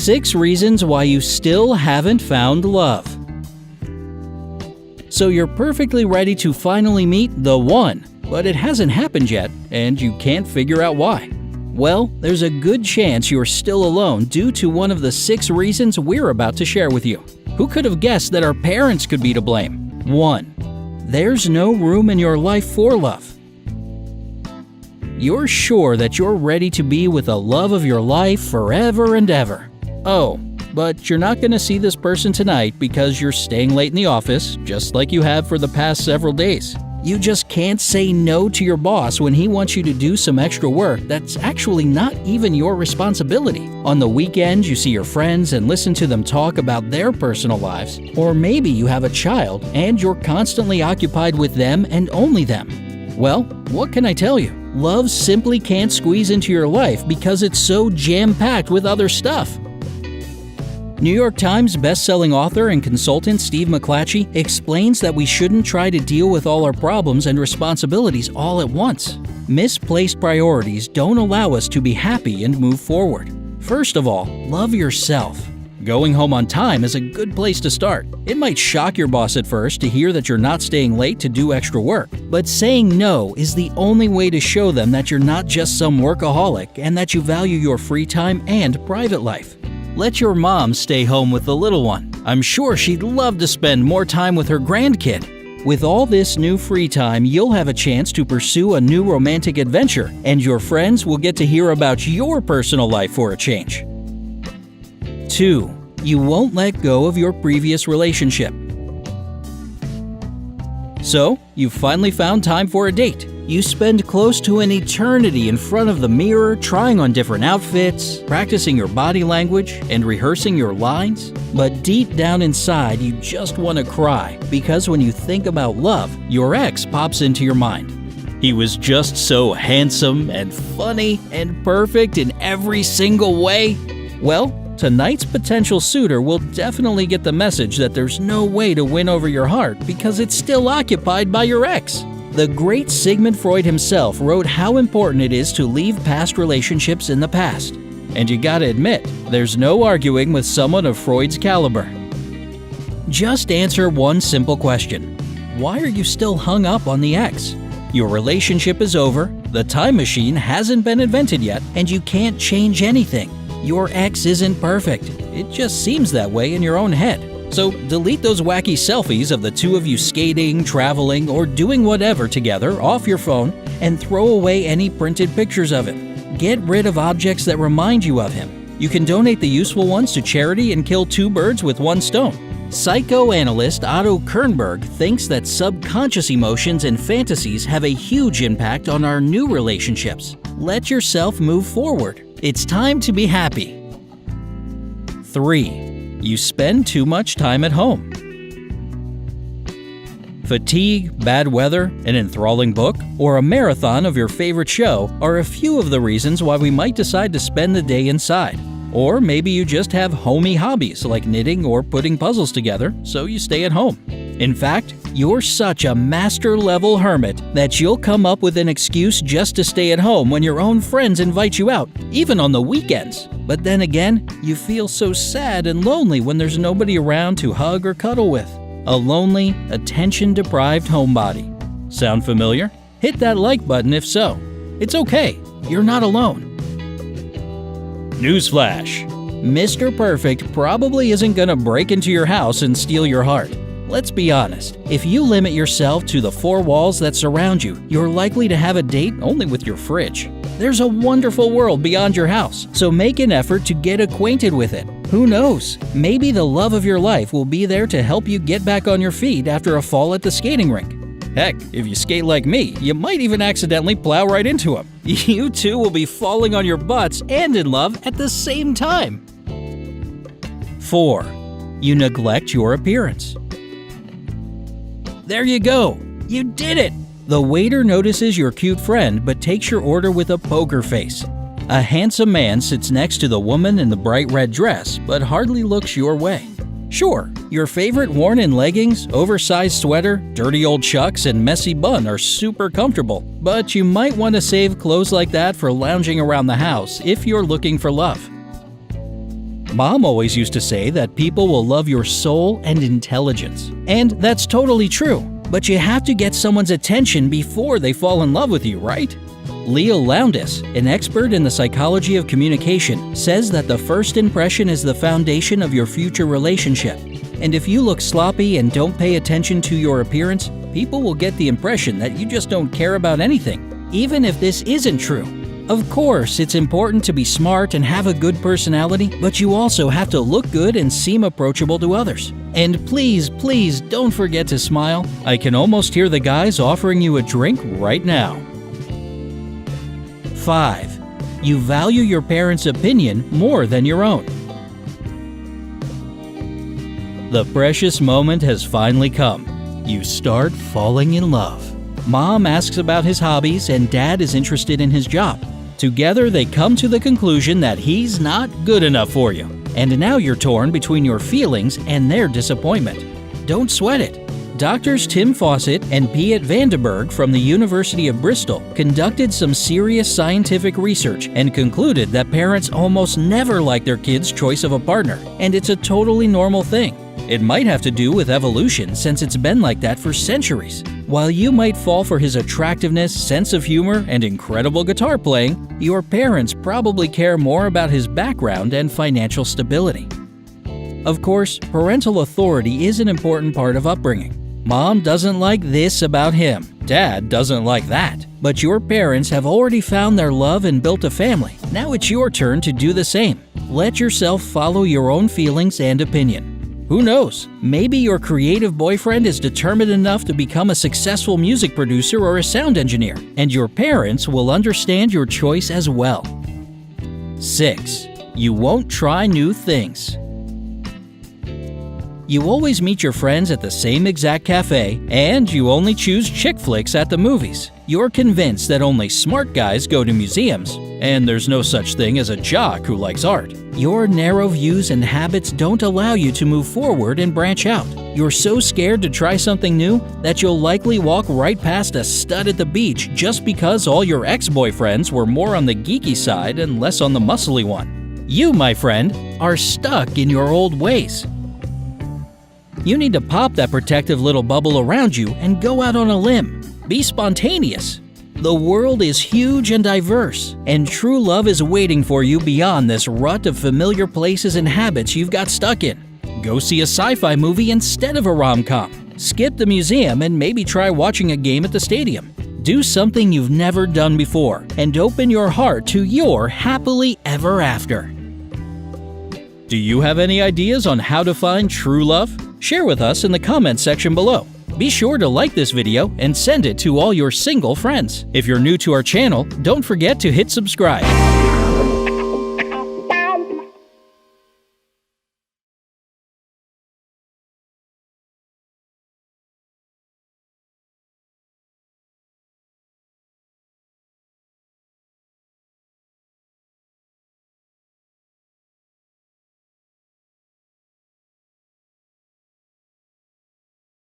6 reasons why you still haven't found love. So you're perfectly ready to finally meet the one, but it hasn't happened yet, and you can't figure out why. Well, there's a good chance you're still alone due to one of the 6 reasons we're about to share with you. Who could have guessed that our parents could be to blame? 1. There's no room in your life for love. You're sure that you're ready to be with the love of your life forever and ever. Oh, but you're not going to see this person tonight because you're staying late in the office, just like you have for the past several days. You just can't say no to your boss when he wants you to do some extra work that's actually not even your responsibility. On the weekends, you see your friends and listen to them talk about their personal lives. Or maybe you have a child and you're constantly occupied with them and only them. Well, what can I tell you? Love simply can't squeeze into your life because it's so jam-packed with other stuff. New York Times best-selling author and consultant Steve McClatchy explains that we shouldn't try to deal with all our problems and responsibilities all at once. Misplaced priorities don't allow us to be happy and move forward. First of all, love yourself. Going home on time is a good place to start. It might shock your boss at first to hear that you're not staying late to do extra work, but saying no is the only way to show them that you're not just some workaholic and that you value your free time and private life. Let your mom stay home with the little one. I'm sure she'd love to spend more time with her grandkid. With all this new free time, you'll have a chance to pursue a new romantic adventure, and your friends will get to hear about your personal life for a change. 2. You won't let go of your previous relationship. So, you've finally found time for a date. You spend close to an eternity in front of the mirror, trying on different outfits, practicing your body language, and rehearsing your lines. But deep down inside, you just want to cry, because when you think about love, your ex pops into your mind. He was just so handsome and funny and perfect in every single way. Well, tonight's potential suitor will definitely get the message that there's no way to win over your heart because it's still occupied by your ex. The great Sigmund Freud himself wrote how important it is to leave past relationships in the past. And you gotta admit, there's no arguing with someone of Freud's caliber. Just answer one simple question. Why are you still hung up on the ex? Your relationship is over, the time machine hasn't been invented yet, and you can't change anything. Your ex isn't perfect. It just seems that way in your own head. So delete those wacky selfies of the two of you skating, traveling, or doing whatever together off your phone and throw away any printed pictures of him. Get rid of objects that remind you of him. You can donate the useful ones to charity and kill 2 birds with 1 stone. Psychoanalyst Otto Kernberg thinks that subconscious emotions and fantasies have a huge impact on our new relationships. Let yourself move forward. It's time to be happy. 3. You spend too much time at home. Fatigue, bad weather, an enthralling book, or a marathon of your favorite show are a few of the reasons why we might decide to spend the day inside. Or maybe you just have homey hobbies like knitting or putting puzzles together, so you stay at home. In fact, you're such a master-level hermit that you'll come up with an excuse just to stay at home when your own friends invite you out, even on the weekends. But then again, you feel so sad and lonely when there's nobody around to hug or cuddle with. A lonely, attention-deprived homebody. Sound familiar? Hit that like button if so. It's okay, you're not alone. Newsflash: Mr. Perfect probably isn't gonna break into your house and steal your heart. Let's be honest, if you limit yourself to the 4 walls that surround you, you're likely to have a date only with your fridge. There's a wonderful world beyond your house, so make an effort to get acquainted with it. Who knows? Maybe the love of your life will be there to help you get back on your feet after a fall at the skating rink. Heck, if you skate like me, you might even accidentally plow right into him. You two will be falling on your butts and in love at the same time. 4. You neglect your appearance. There you go! You did it! The waiter notices your cute friend but takes your order with a poker face. A handsome man sits next to the woman in the bright red dress but hardly looks your way. Sure, your favorite worn-in leggings, oversized sweater, dirty old chucks, and messy bun are super comfortable, but you might want to save clothes like that for lounging around the house if you're looking for love. Mom always used to say that people will love your soul and intelligence. And that's totally true, but you have to get someone's attention before they fall in love with you, right? Leo Lowndes, an expert in the psychology of communication, says that the first impression is the foundation of your future relationship. And if you look sloppy and don't pay attention to your appearance, people will get the impression that you just don't care about anything, even if this isn't true. Of course, it's important to be smart and have a good personality, but you also have to look good and seem approachable to others. And please, please don't forget to smile. I can almost hear the guys offering you a drink right now. 5. You value your parents' opinion more than your own. The precious moment has finally come. You start falling in love. Mom asks about his hobbies and Dad is interested in his job. Together, they come to the conclusion that he's not good enough for you. And now you're torn between your feelings and their disappointment. Don't sweat it. Doctors Tim Fawcett and Piet Vandenberg from the University of Bristol conducted some serious scientific research and concluded that parents almost never like their kids' choice of a partner, and it's a totally normal thing. It might have to do with evolution since it's been like that for centuries. While you might fall for his attractiveness, sense of humor, and incredible guitar playing, your parents probably care more about his background and financial stability. Of course, parental authority is an important part of upbringing. Mom doesn't like this about him. Dad doesn't like that. But your parents have already found their love and built a family. Now it's your turn to do the same. Let yourself follow your own feelings and opinion. Who knows? Maybe your creative boyfriend is determined enough to become a successful music producer or a sound engineer, and your parents will understand your choice as well. 6. You won't try new things. You always meet your friends at the same exact cafe, and you only choose chick flicks at the movies. You're convinced that only smart guys go to museums, and there's no such thing as a jock who likes art. Your narrow views and habits don't allow you to move forward and branch out. You're so scared to try something new that you'll likely walk right past a stud at the beach just because all your ex-boyfriends were more on the geeky side and less on the muscly one. You, my friend, are stuck in your old ways. You need to pop that protective little bubble around you and go out on a limb. Be spontaneous. The world is huge and diverse, and true love is waiting for you beyond this rut of familiar places and habits you've got stuck in. Go see a sci-fi movie instead of a rom-com. Skip the museum and maybe try watching a game at the stadium. Do something you've never done before, and open your heart to your happily ever after. Do you have any ideas on how to find true love? Share with us in the comments section below. Be sure to like this video and send it to all your single friends. If you're new to our channel, don't forget to hit subscribe.